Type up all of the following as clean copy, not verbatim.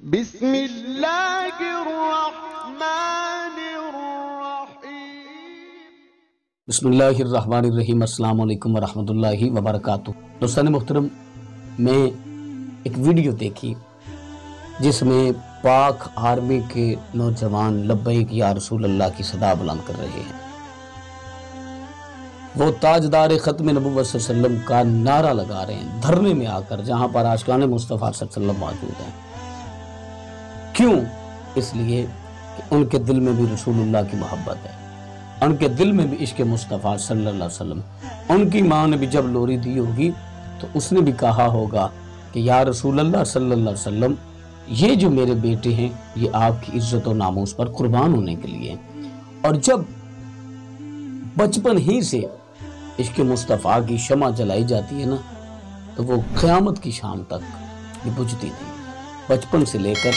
بسم اللہ الرحمن الرحیم۔ بسم اللہ الرحمن الرحیم۔ السلام علیکم ورحمۃ اللہ وبرکاتہ۔ دوستان محترم، میں ایک ویڈیو دیکھی جس میں پاک آرمی کے نوجوان لبیک یا رسول اللہ کی صدا بلند کر رہے ہیں۔ وہ تاجدار ختم نبوت صلی اللہ علیہ وسلم کا نعرہ لگا رہے ہیں دھرنے میں آ کر، جہاں پر عاشقان مصطفیٰ صلی اللہ علیہ وسلم موجود ہیں۔ کیوں؟ اس لیے کہ ان کے دل میں بھی رسول اللہ کی محبت ہے، ان کے دل میں بھی عشق مصطفیٰ صلی اللہ علیہ وسلم۔ ان کی ماں نے بھی جب لوری دی ہوگی تو اس نے بھی کہا ہوگا کہ یا رسول اللہ صلی اللہ علیہ وسلم، یہ جو میرے بیٹے ہیں یہ آپ کی عزت و ناموس پر قربان ہونے کے لیے۔ اور جب بچپن ہی سے عشق مصطفیٰ کی شمع جلائی جاتی ہے نا، تو وہ قیامت کی شام تک یہ بجھتی نہیں۔ بچپن سے لے کر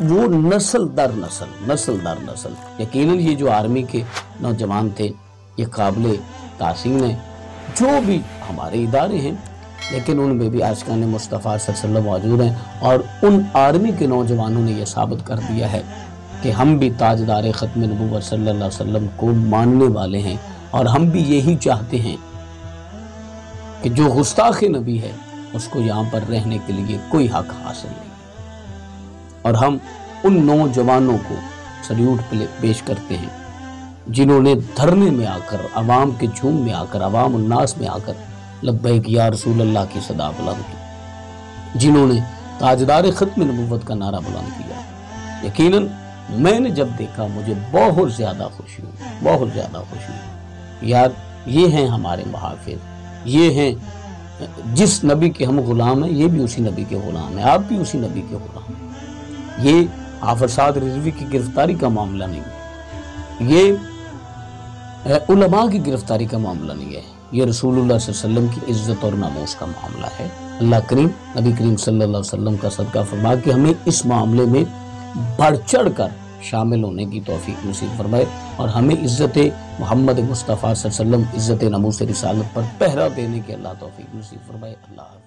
وہ نسل در نسل یقیناً یہ جو آرمی کے نوجوان تھے یہ قابل تحسین ہیں، جو بھی ہمارے ادارے ہیں، لیکن ان میں بھی عاشقان مصطفیٰ صلی اللہ علیہ وسلم موجود ہیں۔ اور ان آرمی کے نوجوانوں نے یہ ثابت کر دیا ہے کہ ہم بھی تاجدار ختم نبوت صلی اللہ علیہ وسلم کو ماننے والے ہیں، اور ہم بھی یہی چاہتے ہیں کہ جو گستاخ نبی ہے اس کو یہاں پر رہنے کے لیے کوئی حق حاصل نہیں۔ اور ہم ان نوجوانوں کو سلیوٹ پیش کرتے ہیں جنہوں نے دھرنے میں آ کر، عوام کے جھوم میں آ کر، عوام الناس میں آ کر لبیک یا رسول اللہ کی صدا بلند کی، جنہوں نے تاجدار ختم نبوت کا نعرہ بلند کیا۔ یقیناً میں نے جب دیکھا مجھے بہت زیادہ خوشی ہوئی۔ یار یہ ہیں ہمارے محافظ، یہ ہیں جس نبی کے ہم غلام ہیں، یہ بھی اسی نبی کے غلام ہیں، آپ بھی اسی نبی کے غلام ہیں۔ یہ حافظ سعد رضوی کی گرفتاری کا معاملہ نہیں، یہ علماء کی گرفتاری کا معاملہ نہیں ہے، یہ رسول اللہ صلی اللہ علیہ وسلم کی عزت اور ناموس کا معاملہ ہے۔ اللہ کریم نبی کریم صلی اللہ علیہ وسلم کا صدقہ فرما کہ ہمیں اس معاملے میں بڑھ چڑھ کر شامل ہونے کی توفیق نصیب فرمائے، اور ہمیں عزت محمد مصطفیٰ صلی اللہ علیہ وسلم، عزت ناموس رسالت پر پہرا دینے کے اللہ توفیق نصیب فرمائے۔ اللہ حافظ۔